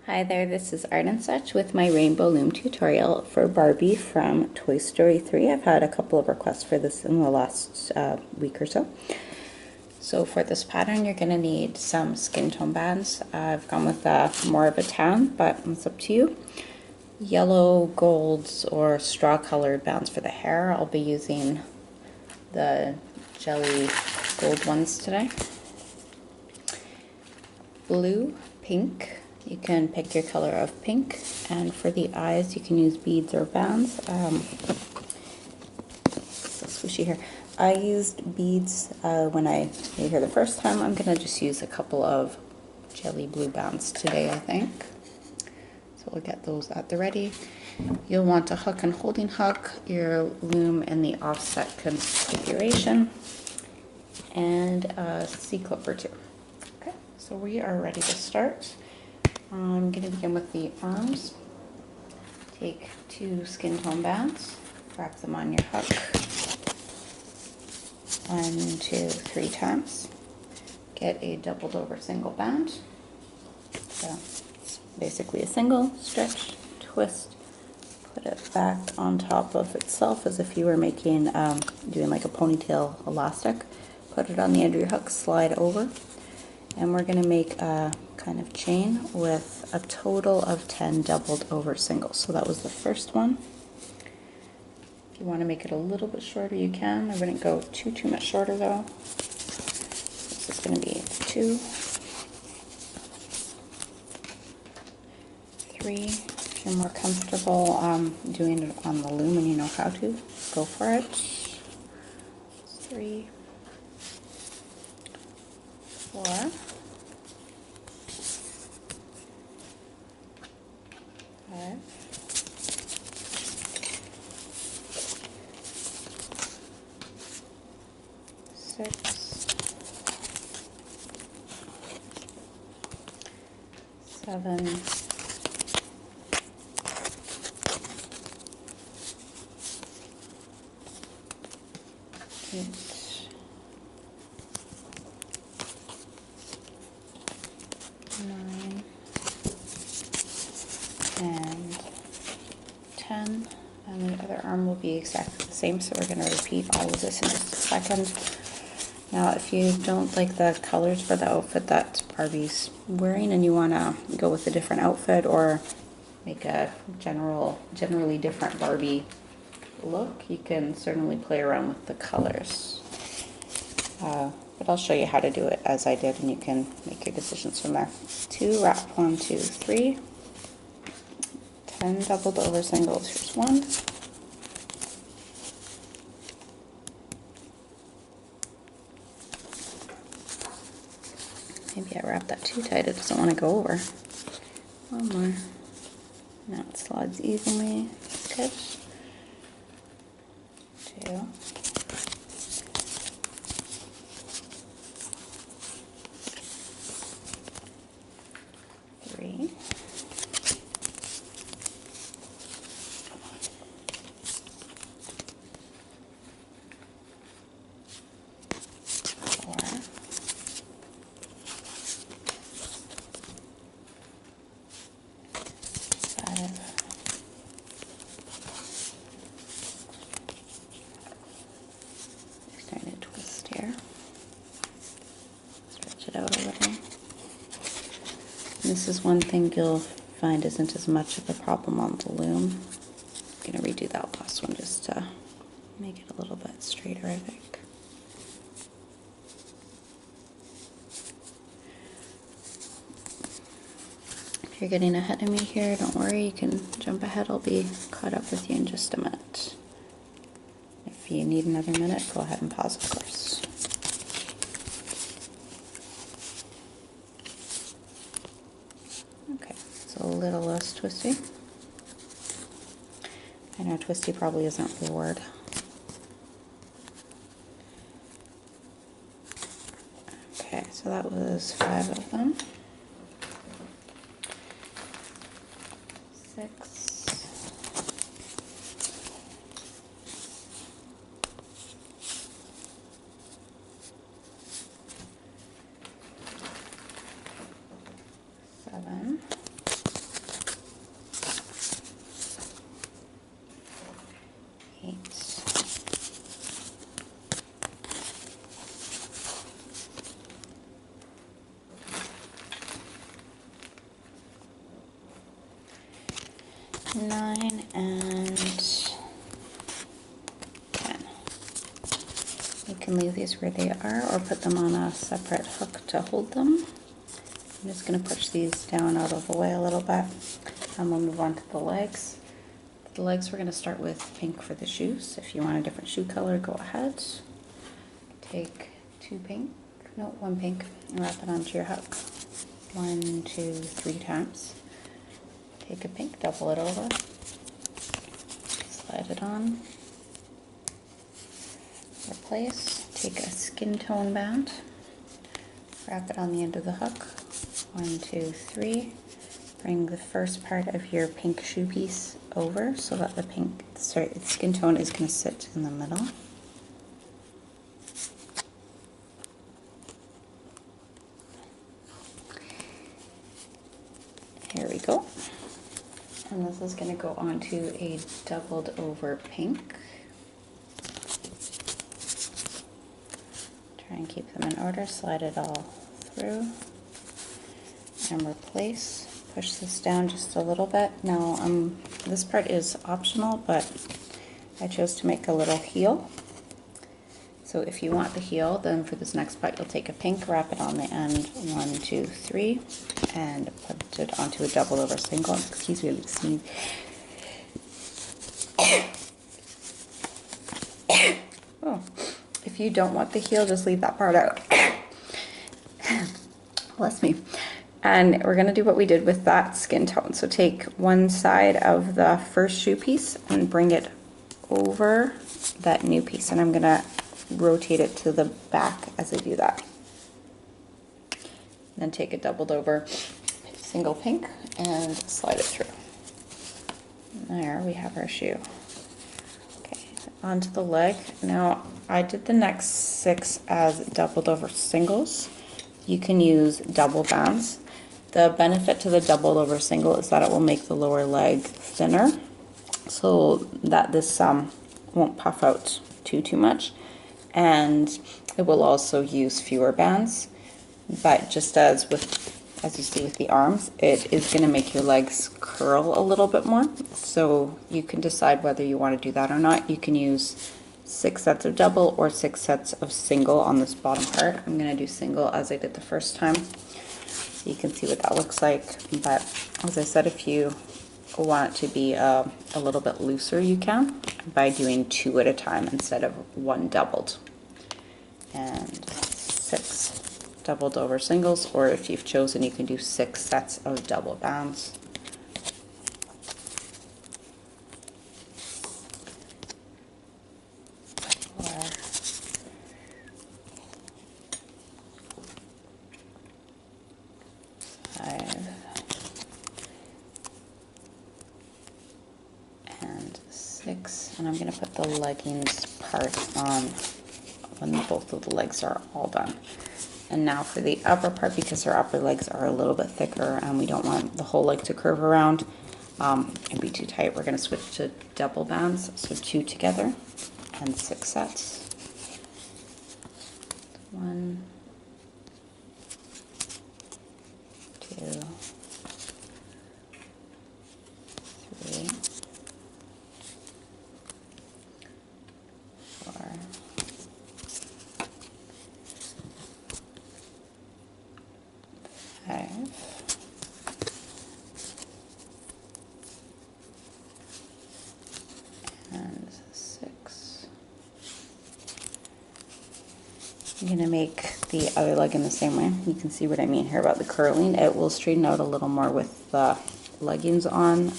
Hi there, this is Art and Such with my Rainbow Loom tutorial for Barbie from Toy Story 3. I've had a couple of requests for this in the last week or so. So for this pattern you're going to need some skin tone bands. I've gone with more of a tan, but it's up to you. Yellow, golds, or straw colored bands for the hair. I'll be using the jelly gold ones today. Blue, pink. You can pick your color of pink, and for the eyes you can use beads or bands. So squishy here. I used beads when I made her the first time. I'm going to just use a couple of jelly blue bands today, I think. So we'll get those at the ready. You'll want a hook and holding hook, your loom in the offset configuration, and a C-clip or two. Okay, so we are ready to start. I'm going to begin with the arms. Take 2 skin tone bands, wrap them on your hook 1, 2, 3 times. Get a doubled over single band. So it's basically a single, stretch, twist, put it back on top of itself as if you were making, doing like a ponytail elastic. Put it on the end of your hook, slide over, and we're going to make a kind of chain with a total of 10 doubled over singles. So that was the first one. If you want to make it a little bit shorter, you can. I wouldn't go too much shorter though. This is going to be 2, 3. If you're more comfortable doing it on the loom and you know how to, go for it. 3, 4, 5, 6, 7, 8, 9, and 10. And the other arm will be exactly the same, so we're going to repeat all of this in just a second. Now, if you don't like the colors for the outfit that Barbie's wearing and you want to go with a different outfit or make a generally different Barbie look, you can certainly play around with the colors. But I'll show you how to do it as I did, and you can make your decisions from there. 2, wrap 1, 2, 3. 10 doubled over singles. Here's 1. Maybe I wrapped that too tight. It doesn't want to go over. 1 more. Now it slides evenly. Good. 2. 3. 4. 5. 'Starting to twist here. Stretch it out a little. And this is one thing you'll find isn't as much of a problem on the loom. I'm going to redo that last one just to make it a little bit straighter, I think. If you're getting ahead of me here, don't worry, you can jump ahead. I'll be caught up with you in just a minute. If you need another minute, go ahead and pause, of course. Okay, so a little less twisty. I know twisty probably isn't the word. Okay, so that was 5 of them. 6. 7. 9 and 10. You can leave these where they are or put them on a separate hook to hold them. I'm just going to push these down out of the way a little bit, and we'll move on to the legs. The legs, we're going to start with pink for the shoes. If you want a different shoe color, go ahead. Take one pink, and wrap it onto your hook. 1, 2, 3 times. Take a pink, double it over, slide it on, replace, take a skin tone band, wrap it on the end of the hook. 1, 2, 3. Bring the first part of your pink shoe piece over so that the skin tone is going to sit in the middle. Here we go. And this is going to go onto a doubled over pink. Try and keep them in order, slide it all through, and replace. Push this down just a little bit. Now, this part is optional, but I chose to make a little heel. So if you want the heel, then for this next part, you'll take a pink, wrap it on the end, 1, 2, 3, and put it onto a double over single. Excuse me, I'm sneezing. Oh, if you don't want the heel, just leave that part out. Bless me. And we're going to do what we did with that skin tone. So take one side of the first shoe piece and bring it over that new piece. And I'm going to rotate it to the back as I do that. Then take a doubled over single pink and slide it through. There we have our shoe. Okay, onto the leg. Now I did the next 6 as doubled over singles. You can use double bands. The benefit to the doubled over single is that it will make the lower leg thinner so that this won't puff out too much, and it will also use fewer bands. But just as you see with the arms, it is going to make your legs curl a little bit more, so you can decide whether you want to do that or not. You can use 6 sets of double or 6 sets of single on this bottom part. I'm going to do single as I did the first time, so you can see what that looks like. But as I said, if you want it to be a little bit looser, you can by doing 2 at a time instead of 1 doubled. And 6 doubled over singles, or if you've chosen, you can do 6 sets of double bands. And I'm going to put the leggings part on when both of the legs are all done. And now for the upper part, because our upper legs are a little bit thicker and we don't want the whole leg to curve around and be too tight, we're going to switch to double bands, so 2 together and 6 sets. 1, 2, 3, 4, 5, and 6. I'm going to make the other leg in the same way. You can see what I mean here about the curling. It will straighten out a little more with the leggings on,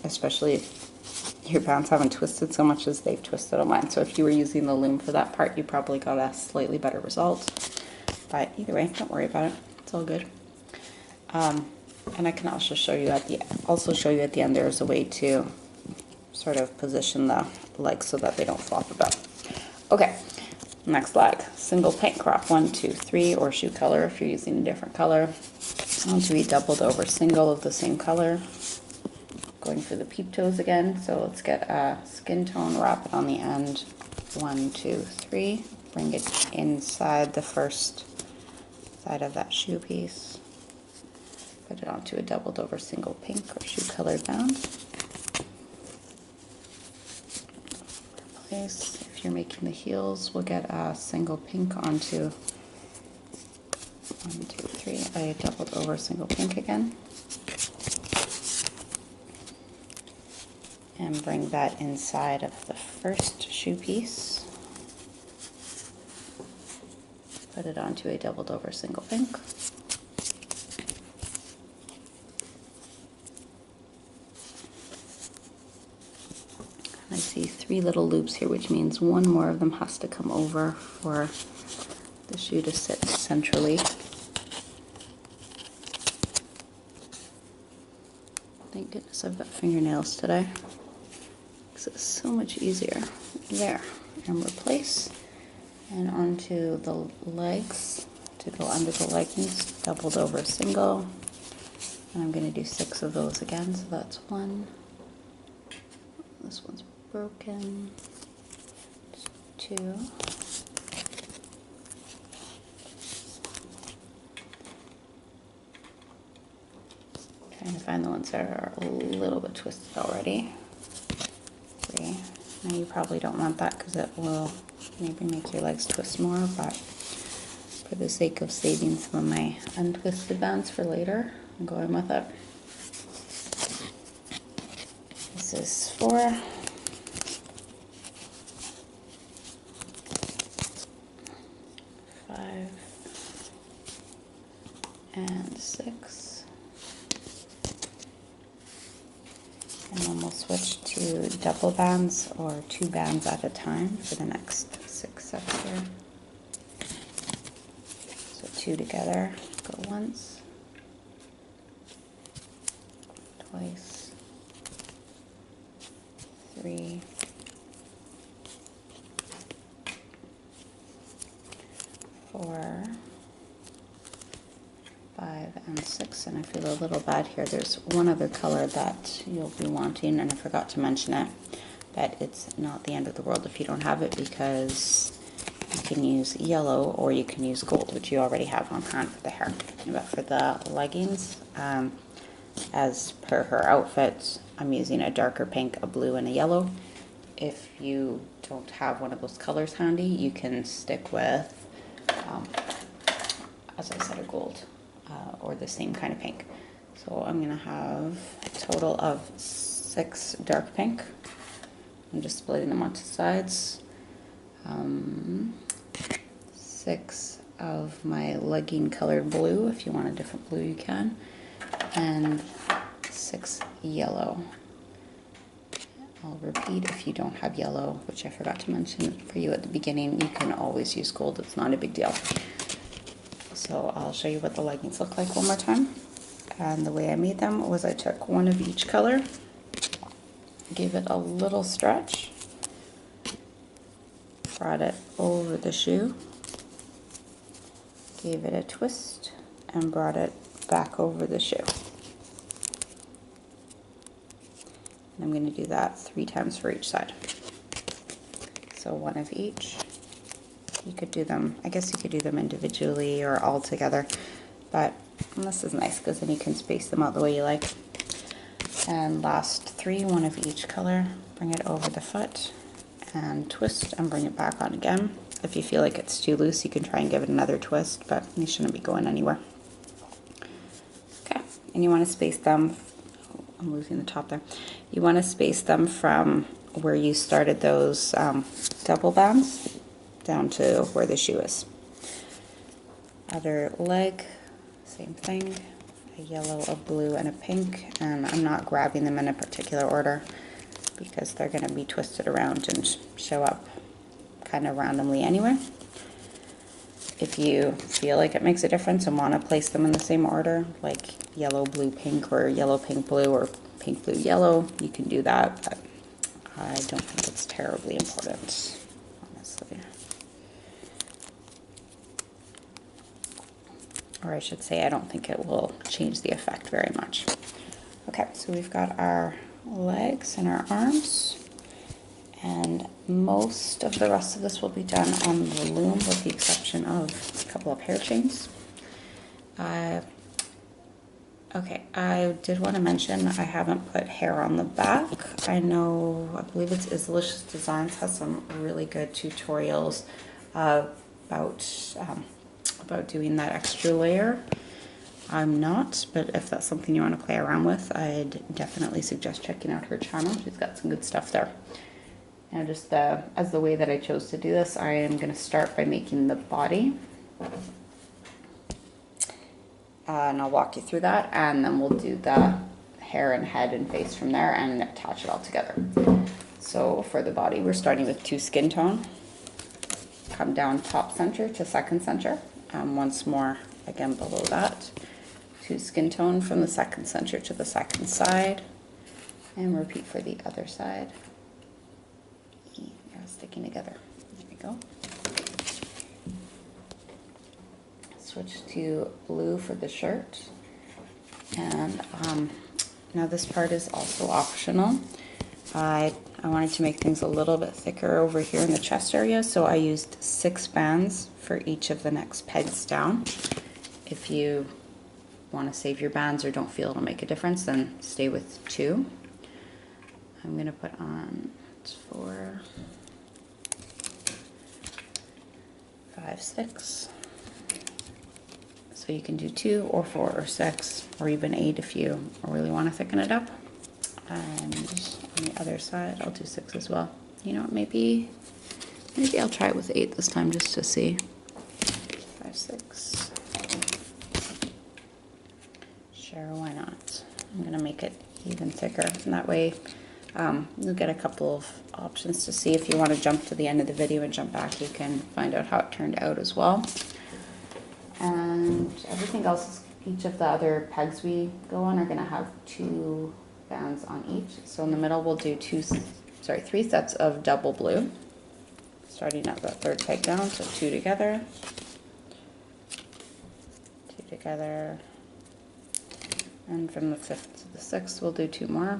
especially if your bands haven't twisted so much as they've twisted on mine. So if you were using the loom for that part, you probably got a slightly better result. But either way, don't worry about it. It's all good. And I can also show you at the end there's a way to sort of position the legs so that they don't flop about. Okay, next leg. Single pink, wrap 1, 2, 3, or shoe color if you're using a different color. Onto a doubled over single of the same color. Going for the Peep Toes again, so let's get a skin tone, wrap it on the end, 1, 2, 3. Bring it inside the first side of that shoe piece. Put it onto a doubled over single pink or shoe colored band. case, if you're making the heels, we'll get a single pink onto 1, 2, 3, a doubled over single pink again. And bring that inside of the first shoe piece. Put it onto a doubled over single pink. I see 3 little loops here, which means one more of them has to come over for the shoe to sit centrally. Thank goodness I've got fingernails today, because it's so much easier. There, and replace, and onto the legs to go under the leggings, doubled over single, and I'm going to do 6 of those again, so that's 1. This one's broken. 2. Trying to find the ones that are a little bit twisted already. 3. Now you probably don't want that because it will maybe make your legs twist more, but for the sake of saving some of my untwisted bands for later, I'm going with it. This is 4. 5 and 6. And then we'll switch to double bands or 2 bands at a time for the next 6 sets here. So 2 together, go once, twice, 3, 4, 5, and 6, and I feel a little bad here. There's one other color that you'll be wanting, and I forgot to mention it, but it's not the end of the world if you don't have it, because you can use yellow or you can use gold, which you already have on hand for the hair. But for the leggings, as per her outfit, I'm using a darker pink, a blue, and a yellow. If you don't have one of those colors handy, you can stick with, as I said, a gold. Or the same kind of pink. So I'm going to have a total of 6 dark pink. I'm just splitting them onto sides. 6 of my legging colored blue. If you want a different blue, you can. And 6 yellow. I'll repeat, if you don't have yellow, which I forgot to mention for you at the beginning, you can always use gold. It's not a big deal. So I'll show you what the leggings look like one more time. And the way I made them was I took 1 of each color, gave it a little stretch, brought it over the shoe, gave it a twist, and brought it back over the shoe. And I'm going to do that 3 times for each side. So 1 of each. You could do them, I guess you could do them individually or all together, but this is nice because then you can space them out the way you like. And last 3, 1 of each color, bring it over the foot and twist and bring it back on again. If you feel like it's too loose, you can try and give it another twist, but you shouldn't be going anywhere. Okay, and you want to space them, I'm losing the top there. You want to space them from where you started those double bands down to where the shoe is. Other leg, same thing, a yellow, a blue, and a pink, and I'm not grabbing them in a particular order because they're going to be twisted around and show up kind of randomly anyway. If you feel like it makes a difference and want to place them in the same order, like yellow, blue, pink, or yellow, pink, blue, or pink, blue, yellow, you can do that, but I don't think it's terribly important, honestly. Or I should say, I don't think it will change the effect very much. Okay, so we've got our legs and our arms, and most of the rest of this will be done on the loom with the exception of a couple of hair chains. Okay, I did want to mention I haven't put hair on the back. I believe it's Islicious Designs has some really good tutorials about doing that extra layer. I'm not, but if that's something you want to play around with, I'd definitely suggest checking out her channel. She's got some good stuff there. Now just as the way that I chose to do this, I am going to start by making the body. And I'll walk you through that, and then we'll do the hair and head and face from there and attach it all together. So for the body, we're starting with 2 skin tone. Come down top center to second center. Once more, again below that. 2 skin tone from the second center to the second side. And repeat for the other side. They're sticking together. There we go. Switch to blue for the shirt. And now this part is also optional. I wanted to make things a little bit thicker over here in the chest area, so I used 6 bands for each of the next pegs down. If you want to save your bands or don't feel it'll make a difference, then stay with 2. I'm going to put on 4, 5, 6. So you can do 2 or 4 or 6 or even 8 if you really want to thicken it up. And on the other side, I'll do 6 as well. You know what, maybe I'll try it with 8 this time just to see. 5, 6. Sure, why not? I'm gonna make it even thicker, and that way you'll get a couple of options to see. If you want to jump to the end of the video and jump back, you can find out how it turned out as well. And everything else, each of the other pegs we go on are gonna have 2 bands on each. So in the middle we'll do 3 sets of double blue, starting at the 3rd peg down, so 2 together, 2 together, and from the 5th to the 6th we'll do 2 more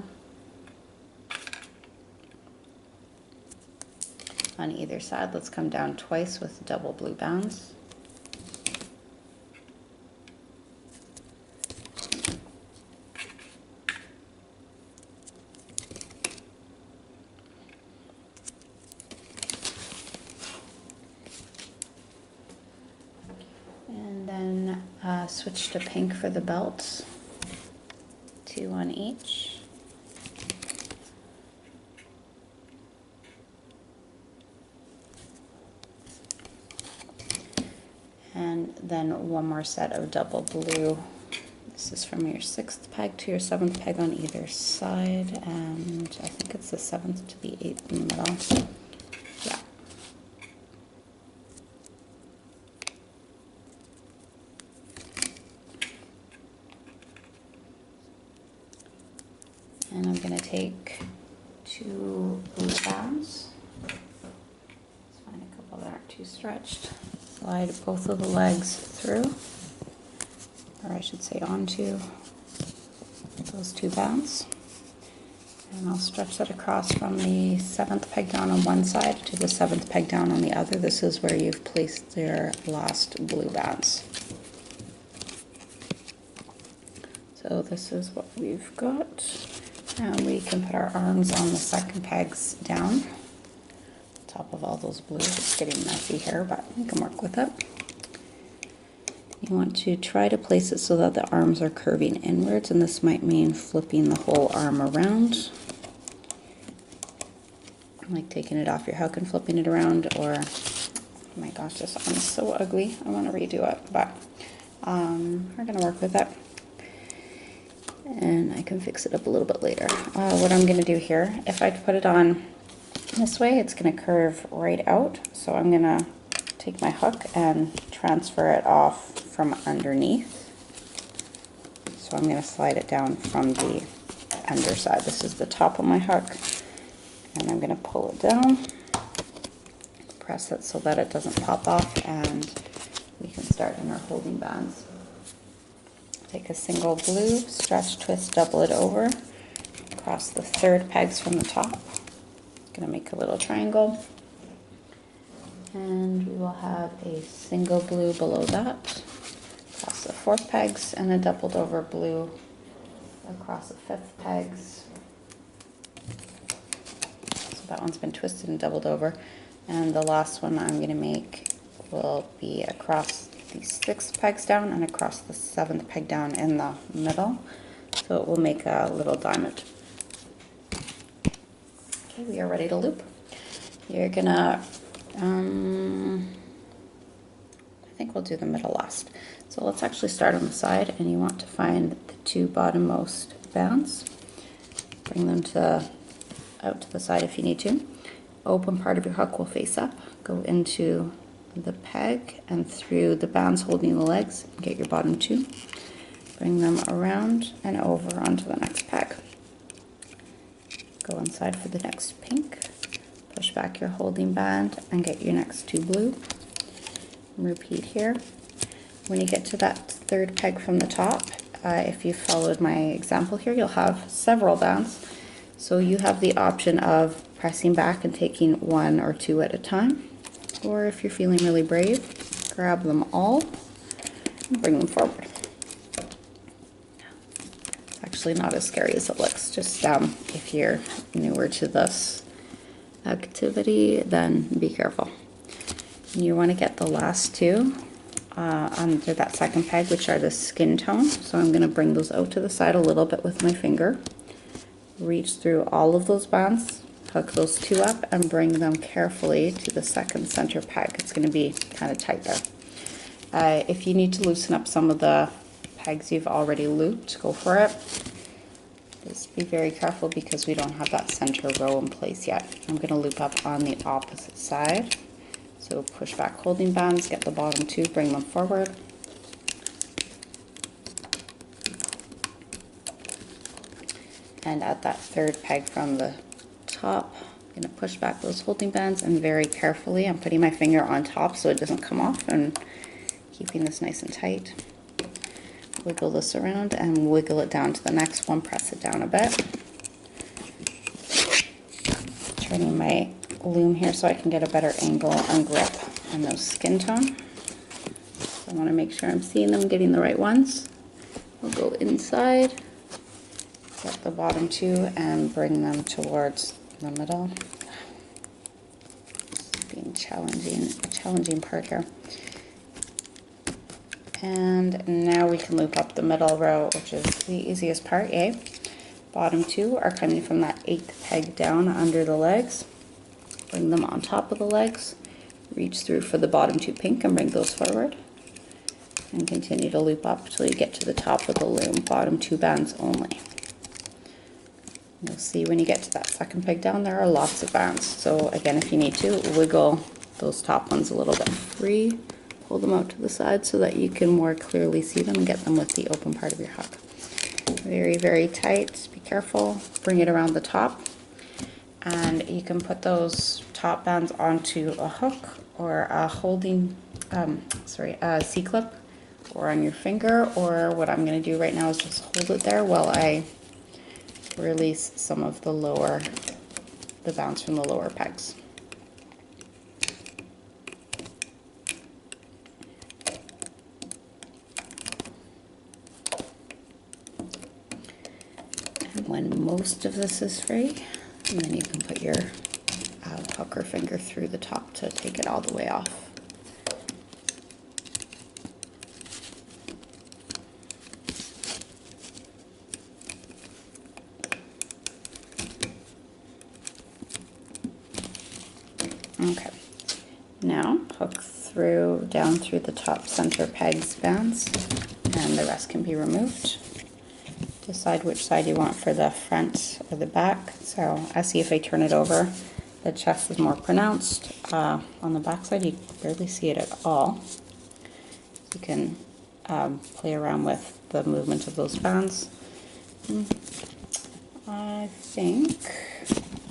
on either side. Let's come down twice with double blue bands. Switch to pink for the belt, 2 on each. And then 1 more set of double blue. This is from your 6th peg to your 7th peg on either side, and I think it's the 7th to the 8th in the middle. Yeah. And I'm going to take 2 blue bands. Let's find a couple that aren't too stretched. Slide both of the legs through, or I should say onto those 2 bands. And I'll stretch that across from the 7th peg down on one side to the 7th peg down on the other. This is where you've placed your last blue bands. So this is what we've got. And we can put our arms on the 2nd pegs down, top of all those blues. It's getting messy here, but we can work with it. You want to try to place it so that the arms are curving inwards, and this might mean flipping the whole arm around, like taking it off your hook and flipping it around, or, oh my gosh, this arm is so ugly, I want to redo it, but we're going to work with it. And I can fix it up a little bit later. What I'm going to do here, if I put it on this way, it's going to curve right out. So I'm going to take my hook and transfer it off from underneath. So I'm going to slide it down from the underside. This is the top of my hook. And I'm going to pull it down, press it so that it doesn't pop off, and we can start in our holding bands. Take a single blue, stretch, twist, double it over, across the 3rd pegs from the top. Gonna make a little triangle, and we will have a single blue below that, across the 4th pegs and a doubled over blue across the 5th pegs. So that one's been twisted and doubled over. And the last one I'm going to make will be across the 6th pegs down and across the 7th peg down in the middle. So it will make a little diamond. Okay, we are ready to loop. You're gonna, I think we'll do the middle last. So let's actually start on the side, and you want to find the 2 bottommost bands. Bring them out to the side if you need to. Open part of your hook will face up. Go into the peg and through the bands holding the legs. Get your bottom 2. Bring them around and over onto the next peg. Go inside for the next pink. Push back your holding band and get your next 2 blue. Repeat here. When you get to that 3rd peg from the top, if you followed my example here, you'll have several bands. So you have the option of pressing back and taking 1 or 2 at a time. Or if you're feeling really brave, grab them all and bring them forward. It's actually not as scary as it looks. Just if you're newer to this activity, then be careful. You want to get the last 2 under that 2nd peg, which are the skin tone. So I'm going to bring those out to the side a little bit with my finger. Reach through all of those bands, hook those 2 up, and bring them carefully to the 2nd center peg. It's going to be kind of tight there. If you need to loosen up some of the pegs you've already looped, go for it. Just be very careful because we don't have that center row in place yet. I'm going to loop up on the opposite side. So push back holding bands, get the bottom 2, bring them forward. And at that 3rd peg from the top, I'm going to push back those holding bands, and very carefully, I'm putting my finger on top so it doesn't come off, and keeping this nice and tight. Wiggle this around and wiggle it down to the next one, press it down a bit. Turning my loom here so I can get a better angle and grip on those skin tone. So I want to make sure I'm seeing them, getting the right ones. We'll go inside, get the bottom 2 and bring them towards the middle. It's being a challenging part here. And now we can loop up the middle row, which is the easiest part, eh? Bottom 2 are coming from that 8th peg down under the legs. Bring them on top of the legs. Reach through for the bottom 2 pink and bring those forward. And continue to loop up until you get to the top of the loom, bottom 2 bands only. You'll see when you get to that 2nd peg down, there are lots of bands. So again, if you need to, wiggle those top ones a little bit free. Pull them out to the side so that you can more clearly see them and get them with the open part of your hook. Very, very tight. Be careful. Bring it around the top. And you can put those top bands onto a hook or a holding, a C-clip, or on your finger. Or what I'm going to do right now is just hold it there while I release some of the bands from the lower pegs. When most of this is free, and then you can put your hook or finger through the top to take it all the way off. Okay, now hook down through the top center pegs bands, and the rest can be removed. Decide which side you want for the front or the back. So I see if I turn it over, the chest is more pronounced. On the back side, you barely see it at all. You can play around with the movement of those bands. I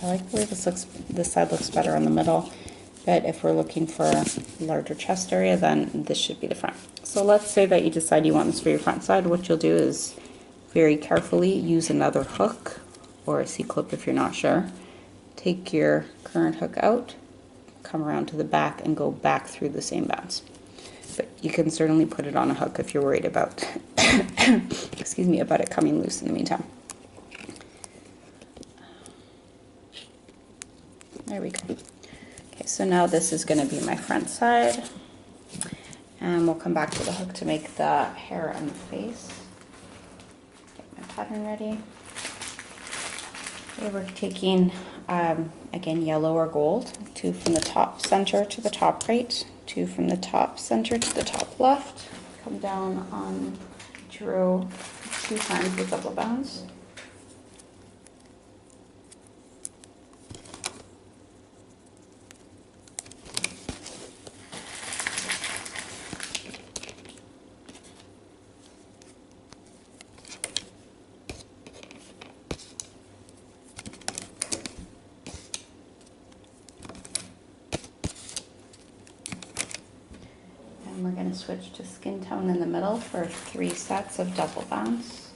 like the way this side looks better in the middle, but if we're looking for a larger chest area, then this should be the front. So let's say that you decide you want this for your front side. What you'll do is very carefully use another hook or a C-clip if you're not sure. Take your current hook out, come around to the back and go back through the same bands. but you can certainly put it on a hook if you're worried about, excuse me, about it coming loose in the meantime. There we go. Okay, so now this is going to be my front side, and we'll come back to the hook to make the hair and the face. Get my pattern ready. Okay, we're taking, again, yellow or gold, 2 from the top center to the top right, 2 from the top center to the top left, come down on each row 2 times with double bounds. And we're going to switch to skin tone in the middle for 3 sets of double bounds.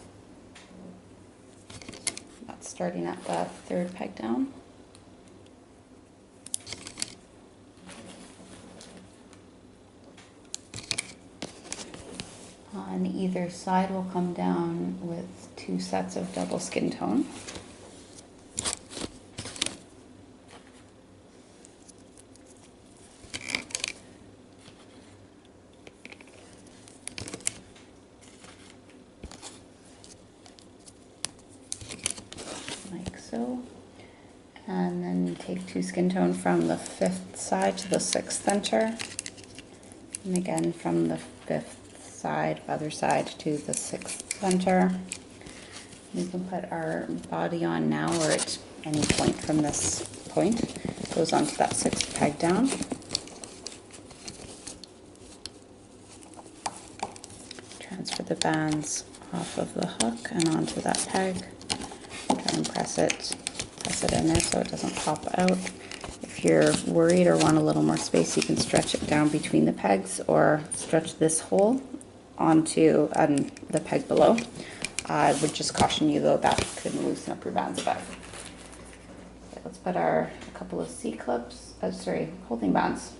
That's starting at the 3rd peg down. On either side we'll come down with 2 sets of double skin tone. Like so. And then take 2 skin tone from the 5th side to the 6th center. And again from the 5th side, other side to the 6th center. We can put our body on now, or at any point from this point. Goes onto that 6th peg down. Transfer the bands off of the hook and onto that peg. Try and press it in there so it doesn't pop out. If you're worried or want a little more space, you can stretch it down between the pegs or stretch this hole onto the peg below. I would just caution you though that could loosen up your bands a bit. Okay, let's put a couple of C-clips, holding bands.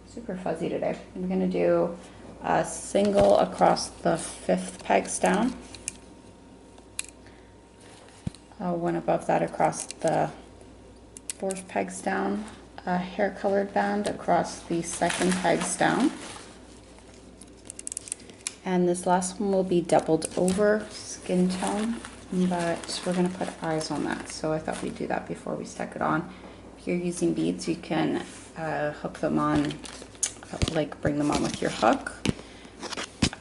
Super fuzzy today. We're going to do a single across the 5th pegs down. One above that across the 4th pegs down. A hair colored band across the 2nd pegs down. And this last one will be doubled over skin tone, but we're going to put eyes on that. So I thought we'd do that before we stuck it on. If you're using beads, you can hook them on, like bring them on with your hook.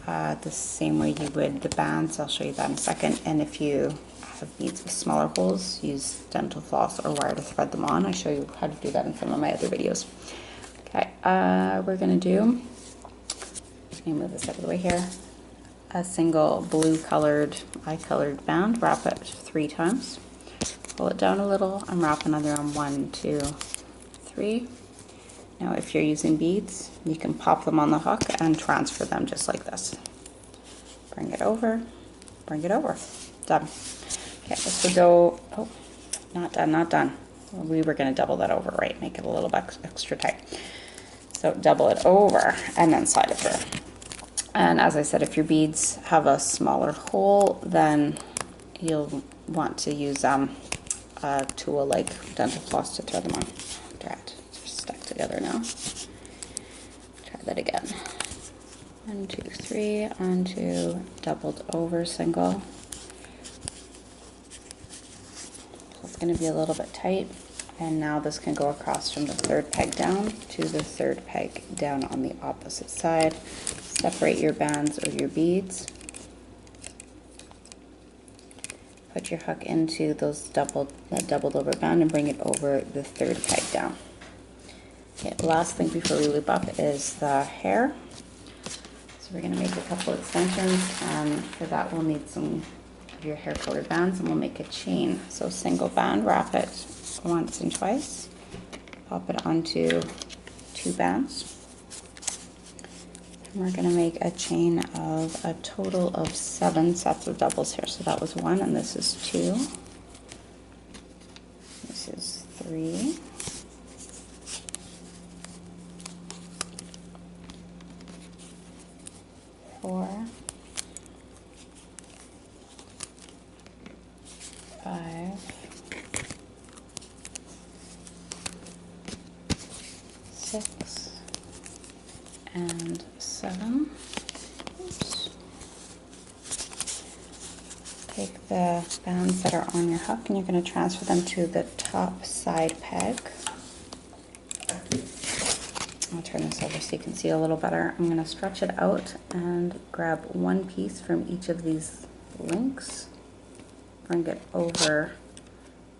The same way you would the bands. I'll show you that in a second. And if you have beads with smaller holes, use dental floss or wire to thread them on. I show you how to do that in some of my other videos. Okay, we're going to do, let me move this out of the way here, a single blue colored, eye colored band. Wrap it 3 times. Pull it down a little and wrap another on 1, 2, 3. Now if you're using beads, you can pop them on the hook and transfer them just like this. Bring it over, done. Okay, this will go, oh, not done. We were going to double that over, right? Make it a little bit extra tight. So double it over and then slide it through. And as I said, if your beads have a smaller hole, then you'll want to use a tool like dental floss to thread them on. Drat, they're stuck together now. Try that again. 1, 2, 3, onto doubled over single. So it's going to be a little bit tight. And now this can go across from the 3rd peg down to the 3rd peg down on the opposite side. Separate your bands or your beads. Put your hook into those doubled over band and bring it over the 3rd peg down. Okay, the last thing before we loop up is the hair. So we're going to make a couple extensions, and for that we'll need some of your hair colored bands, and we'll make a chain. So single band, wrap it once and twice, pop it onto 2 bands. And we're going to make a chain of a total of 7 sets of doubles here. So that was 1, and this is 2. This is 3. 5, 6, and 7. Oops. Take the bands that are on your hook and you're going to transfer them to the top side peg. I'll turn this over so you can see a little better. I'm going to stretch it out and grab one piece from each of these links, bring it over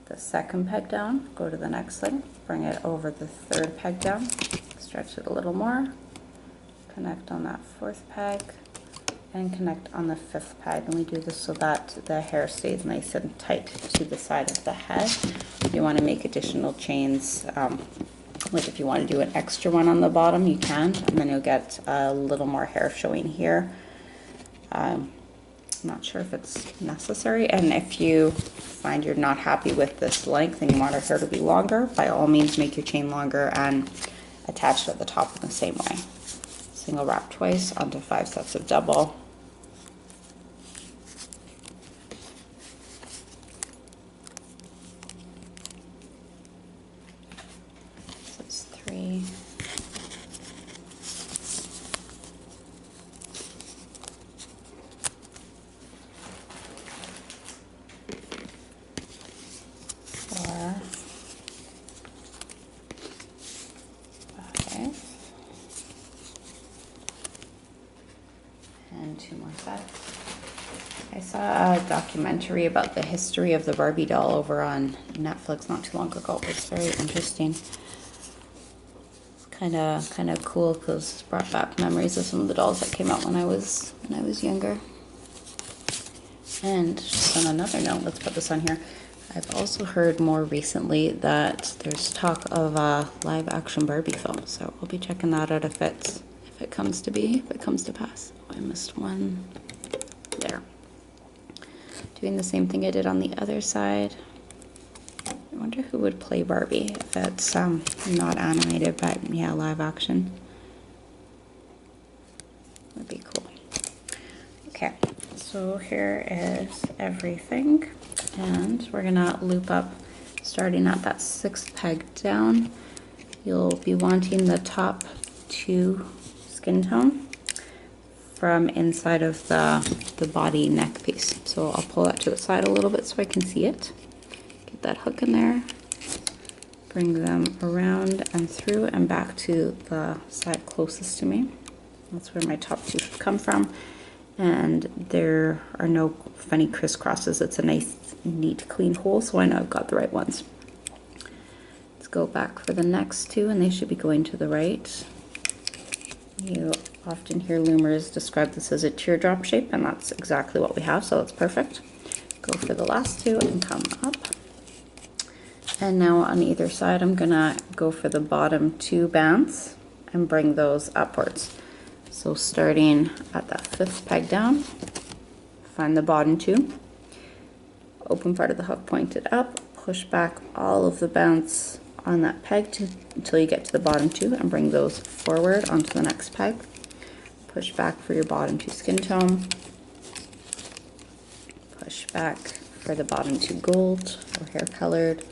the second peg down, go to the next link, bring it over the third peg down, stretch it a little more, connect on that fourth peg, and connect on the fifth peg. And we do this so that the hair stays nice and tight to the side of the head. If you want to make additional chains, like if you want to do an extra one on the bottom, you can, and then you'll get a little more hair showing here. I'm not sure if it's necessary, and if you find you're not happy with this length and you want your hair to be longer, by all means make your chain longer and attach it at the top in the same way. Single wrap twice onto 5 sets of double. So it's 3. 4, 5, and 2 more sets. I saw a documentary about the history of the Barbie doll over on Netflix not too long ago. It was very interesting. It's kind of cool because it brought back memories of some of the dolls that came out when I was younger. And just on another note, let's put this on here. I've also heard more recently that there's talk of a live action Barbie film, so we'll be checking that out if it comes to pass. Oh, I missed one there. Doing the same thing I did on the other side. I wonder who would play Barbie if it's not animated, but yeah, live action. That'd be cool. Okay, so here is everything, and we're gonna loop up starting at that 6th peg down. You'll be wanting the top 2 skin tone from inside of the body neck piece. So I'll pull that to the side a little bit so I can see it. Get that hook in there, bring them around and through and back to the side closest to me. That's where my top 2 should come from. And there are no funny crisscrosses. It's a nice, neat, clean hole, so I know I've got the right ones. Let's go back for the next 2, and they should be going to the right. You often hear loomers describe this as a teardrop shape, and that's exactly what we have, so that's perfect. Go for the last 2 and come up. And now on either side, I'm gonna go for the bottom 2 bands and bring those upwards. So starting at that 5th peg down, find the bottom 2, open part of the hook pointed up, push back all of the bands on that peg until you get to the bottom 2 and bring those forward onto the next peg. Push back for your bottom 2 skin tone, push back for the bottom 2 gold or hair colored,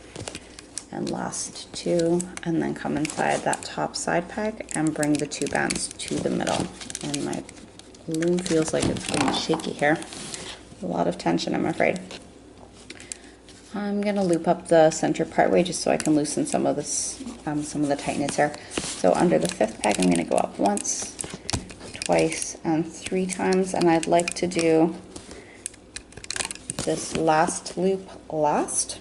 and last 2, and then come inside that top side peg and bring the 2 bands to the middle. And my loom feels like it's getting shaky here. A lot of tension, I'm afraid. I'm gonna loop up the center part way just so I can loosen some of this, some of the tightness here. So under the 5th peg, I'm gonna go up once, twice, and 3 times, and I'd like to do this last loop last,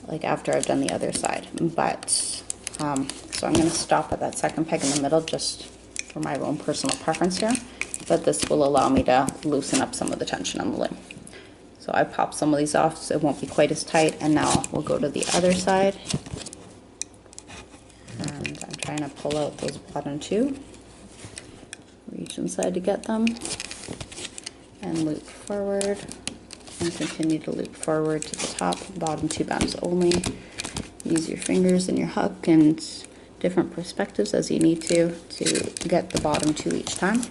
like after I've done the other side. But so I'm going to stop at that 2nd peg in the middle just for my own personal preference here, but this will allow me to loosen up some of the tension on the loom. So I popped some of these off so it won't be quite as tight, and now we'll go to the other side, and I'm trying to pull out those bottom 2, reach inside to get them, and loop forward, and continue to loop forward to the top, bottom 2 bands only. Use your fingers and your hook and different perspectives as you need to get the bottom 2 each time.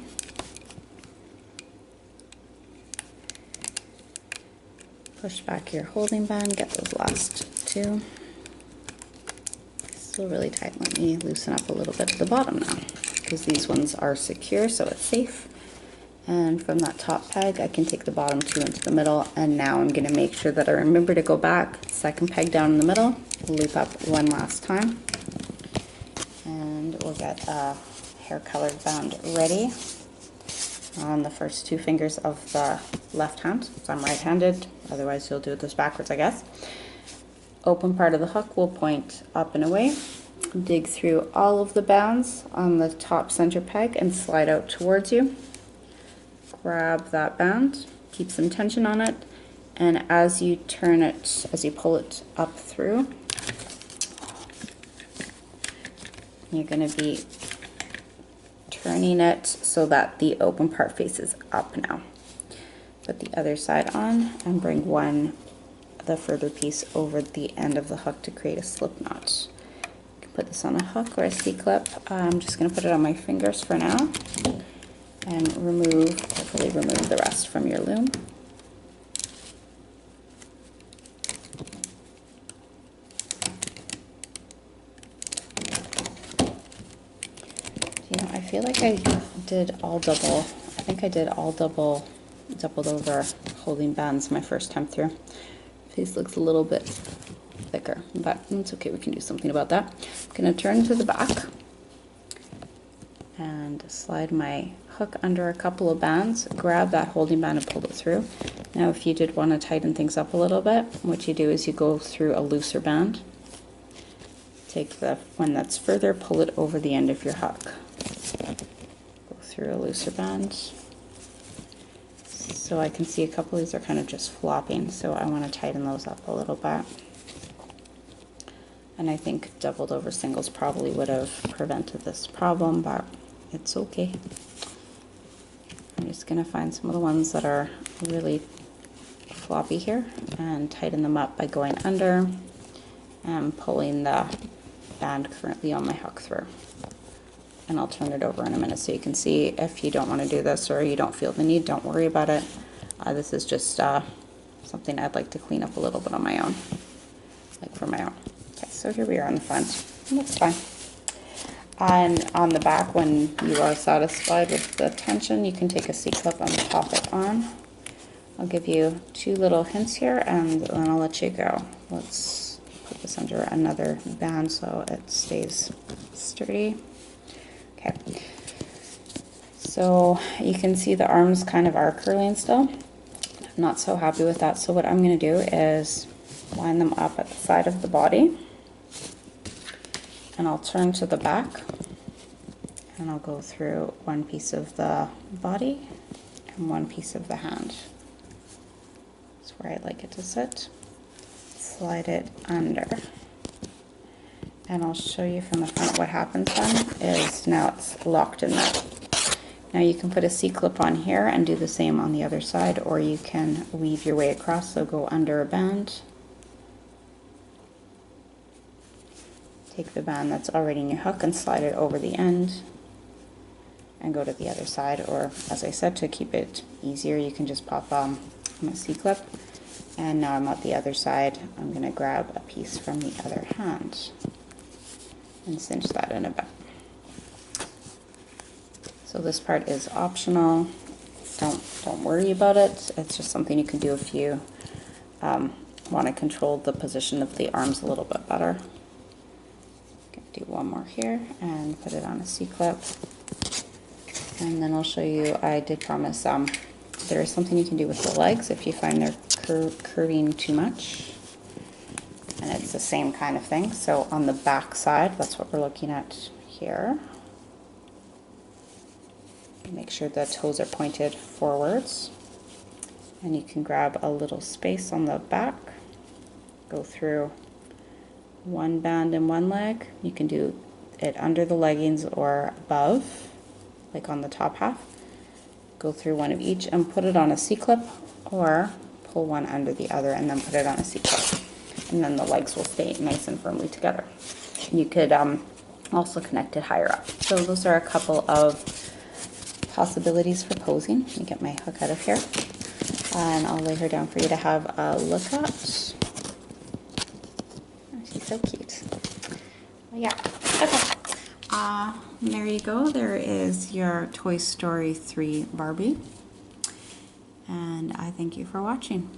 Push back your holding band, get those last two. Still really tight. Let me loosen up a little bit at the bottom now, because these ones are secure, so it's safe. And from that top peg, I can take the bottom two into the middle, and now I'm going to make sure that I remember to go back, second peg down in the middle, loop up one last time, and we'll get a hair colored band ready on the first two fingers of the left hand. So I'm right-handed, otherwise you'll do this backwards, I guess. Open part of the hook will point up and away. Dig through all of the bands on the top center peg and slide out towards you. Grab that band, keep some tension on it, and as you turn it, as you pull it up through, you're going to be turning it so that the open part faces up now. Put the other side on and bring the further piece over the end of the hook to create a slip knot. You can put this on a hook or a C-clip. I'm just going to put it on my fingers for now and carefully remove the rest from your loom. You know, I feel like I did all double. I think I did all doubled over holding bands my first time through. Face looks a little bit thicker, but it's okay, we can do something about that. I'm going to turn to the back and slide my hook under a couple of bands, grab that holding band and pull it through. Now if you did want to tighten things up a little bit, what you do is you go through a looser band, take the one that's further, pull it over the end of your hook. Go through a looser band. So I can see a couple of these are kind of just flopping, so I want to tighten those up a little bit. And I think doubled over singles probably would have prevented this problem, but it's okay. I'm just going to find some of the ones that are really floppy here and tighten them up by going under and pulling the band currently on my hook through. And I'll turn it over in a minute so you can see. If you don't want to do this or you don't feel the need, don't worry about it. This is just something I'd like to clean up a little bit on my own, like for my own. Okay, so here we are on the front. Looks fine. And on the back, when you are satisfied with the tension, you can take a C-clip and pop it on. I'll give you two little hints here and then I'll let you go. Let's put this under another band so it stays sturdy. Okay, so you can see the arms kind of are curling still. I'm not so happy with that, so what I'm going to do is line them up at the side of the body, and I'll turn to the back, and I'll go through one piece of the body and one piece of the hand. That's where I like it to sit. Slide it under. And I'll show you from the front what happens then is now it's locked in there. Now you can put a C-clip on here and do the same on the other side, or you can weave your way across, so go under a band. Take the band that's already in your hook and slide it over the end and go to the other side, or as I said, to keep it easier, you can just pop on a C-clip. And now I'm at the other side. I'm going to grab a piece from the other hand and cinch that in a bit. So this part is optional. Don't worry about it. It's just something you can do if you want to control the position of the arms a little bit better. Do one more here and put it on a C-clip. And then I'll show you, I did promise there is something you can do with the legs if you find they're curving too much. And it's the same kind of thing. So on the back side, that's what we're looking at here. Make sure the toes are pointed forwards. And you can grab a little space on the back, go through one band in one leg. You can do it under the leggings or above, like on the top half. Go through one of each and put it on a C-clip, or pull one under the other and then put it on a C-clip. And then the legs will stay nice and firmly together. You could also connect it higher up. So those are a couple of possibilities for posing. Let me get my hook out of here. And I'll lay her down for you to have a look at. Oh, she's so cute. Yeah, okay. There you go. There is your Toy Story 3 Barbie. And I thank you for watching.